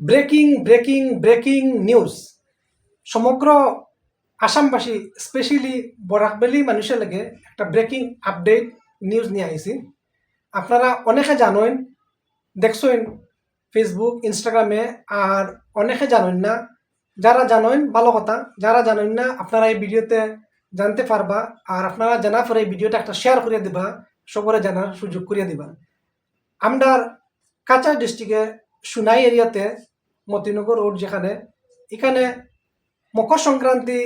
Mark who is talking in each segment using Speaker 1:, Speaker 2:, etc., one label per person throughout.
Speaker 1: Breaking breaking breaking news সমগ্র আসামবাসী specially Barak Valley মানুষের লাগে একটা ব্রেকিং আপডেট নিউজ নিয়ে আইছি। আপনারা অনেকে জানেন, দেখছেন ফেসবুক ইনস্টাগ্রামে, আর অনেকে জানেন না। যারা জানেন ভালো কথা, যারা জানেন না আপনারা এই ভিডিওতে জানতে পারবা। আর আপনারা জানার পরে এই ভিডিওটা একটা শেয়ার করে দিবা, সবরে জানার সুযোগ করে দিবা। আমরার কাছাড় ডিস্ট্রিক্টে সুনাই এরিয়াতে মতিনগর রোড যেখানে, এখানে Makar Sankranti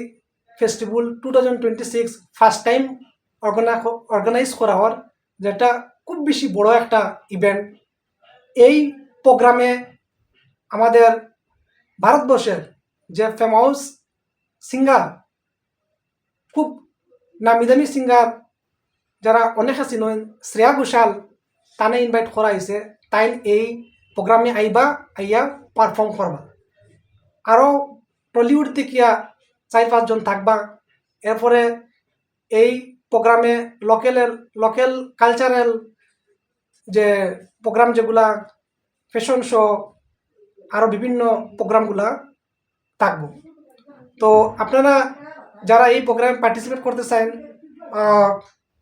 Speaker 1: festival 2026 first time organise করা হওয়ার, যেটা খুব বেশি বড় একটা ইভেন্ট। এই প্রোগ্রামে আমাদের ভারতবর্ষের যে ফেমাস সিঙ্গার, খুব নামি দামি সিঙ্গার যারা অনেক আছে নয়, শ্রেয়া ঘোষাল তানে ইনভাইট করা হয়েছে। তাই এই প্রোগ্রামে আইয়া পারফর্ম করবা। আরও টলিউড থেকে 4-5 জন থাকবা। এরপরে এই প্রোগ্রামে লোকাল কালচারাল যে প্রোগ্রাম, যেগুলা ফ্যাশন শো, আরও বিভিন্ন প্রোগ্রামগুলা থাকবো। তো আপনারা যারা এই প্রোগ্রামে পার্টিসিপেট করতে চান,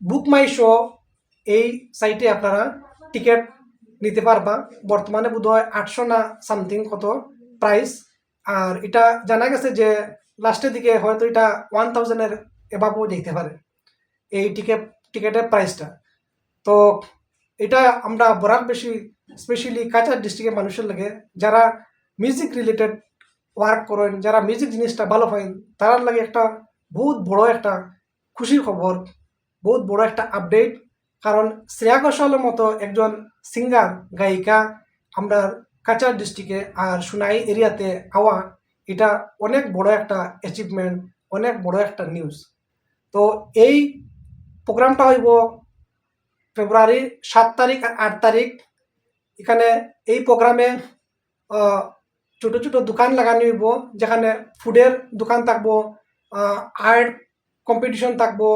Speaker 1: বুক মাই শো এই সাইটে আপনারা টিকিট নিতে পারবা। বর্তমানে বোধহয় 800 না সামথিং কত প্রাইস। আর এটা জানা গেছে যে লাস্টের দিকে হয়তো এটা 1000-এর এভাবেও দেখতে পারে এই টিকিটের প্রাইসটা। তো এটা আমরা বরাক বেশি স্পেশালি কাছাড় ডিস্ট্রিক্টের মানুষের লাগে, যারা মিউজিক রিলেটেড ওয়ার্ক করেন, যারা মিউজিক জিনিসটা ভালো পাইন, তার লাগে একটা বহুত বড় একটা খুশির খবর, বহুত বড় একটা আপডেট। কারণ শ্রেয়া ঘোষালের মতো একজন সিঙ্গার গায়িকা আমরা কাছাড় ডিস্ট্রিক্টে আর সুনাই এরিয়াতে আওয়া, এটা অনেক বড় একটা অ্যাচিভমেন্ট, অনেক বড় একটা নিউজ। তো এই প্রোগ্রামটা হইব ফেব্রুয়ারি 7 তারিখ আর 8 তারিখ। এখানে এই প্রোগ্রামে ছোটো ছোটো দোকান লাগানো হইব, যেখানে ফুডের দোকান থাকবো, আর্ট কম্পিটিশন থাকবো,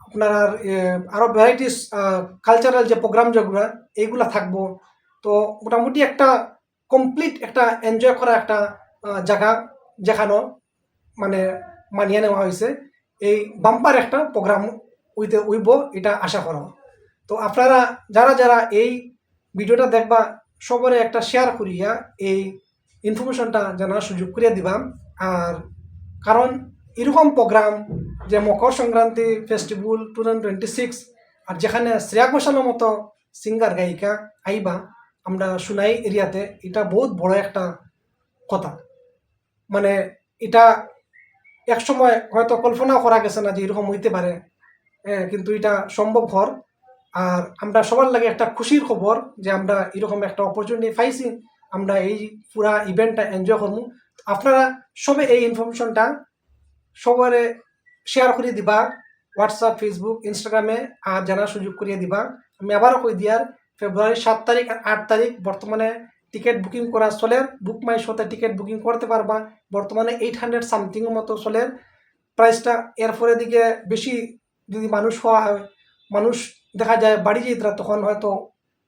Speaker 1: আপনার আরও ভ্যারাইটিস কালচারাল যে প্রোগ্রাম যেগুলো এইগুলা থাকবো। তো মোটামুটি একটা কমপ্লিট একটা এনজয় করা একটা জায়গা, যেখানে মানে মানিয়ে নেওয়া হয়েছে। এই বাম্পার একটা প্রোগ্রাম উইব এটা আশা করা। তো আপনারা যারা যারা এই ভিডিওটা দেখবা, সবরে একটা শেয়ার করিয়া এই ইনফরমেশনটা জানার সুযোগ করিয়া দিবাম। আর কারণ এরকম প্রোগ্রাম যে মকর সংক্রান্তি ফেস্টিভ্যাল 2026, আর যেখানে শ্রেয়া ঘোষালের মতো সিঙ্গার গায়িকা আইবা আমরা সুনাই এরিয়াতে, এটা বহুত বড় একটা কথা। মানে এটা একসময় হয়তো কল্পনাও করা গেছে না যে এরকম হইতে পারে, কিন্তু এটা সম্ভব হর। আর আমরা সবার লাগে একটা খুশির খবর যে আমরা এরকম একটা অপরচুনিটি পাইছি, আমরা এই পুরা ইভেন্টটা এনজয় করবো। আপনারা সবে এই ইনফরমেশনটা সবারে শেয়ার করে দিবা হোয়াটসঅ্যাপ, ফেসবুক, ইনস্টাগ্রামে, আর জানার সুযোগ করিয়ে দিবা। আমি আবারও কই দিয়ার ফেব্রুয়ারি 7 তারিখ আর 8 তারিখ বর্তমানে টিকিট বুকিং করা চলে। বুক মাই শোতে টিকিট বুকিং করতে পারবা। বর্তমানে 800 সামথিং মতো চলে প্রাইসটা। এরপরে দিকে বেশি যদি মানুষ হওয়া হয়, মানুষ দেখা যায় বাড়ি যেতে, তখন হয়তো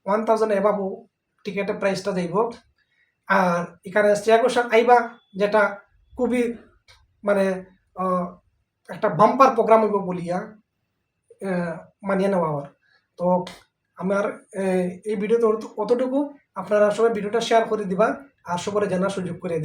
Speaker 1: 1000 এভাবও টিকিটের প্রাইসটা যাইব। আর এখানে শ্রেয়া ঘোষাল আইবা, যেটা খুবই মানে একটা বাম্পার প্রোগ্রাম হইব বলিয়া মানিয়ে নেওয়া হওয়ার। তো আমার এই ভিডিওতে অতটুকু। আপনারা সবাই ভিডিওটা শেয়ার করে দিবা আর সবাই জানার সুযোগ করে দিবা।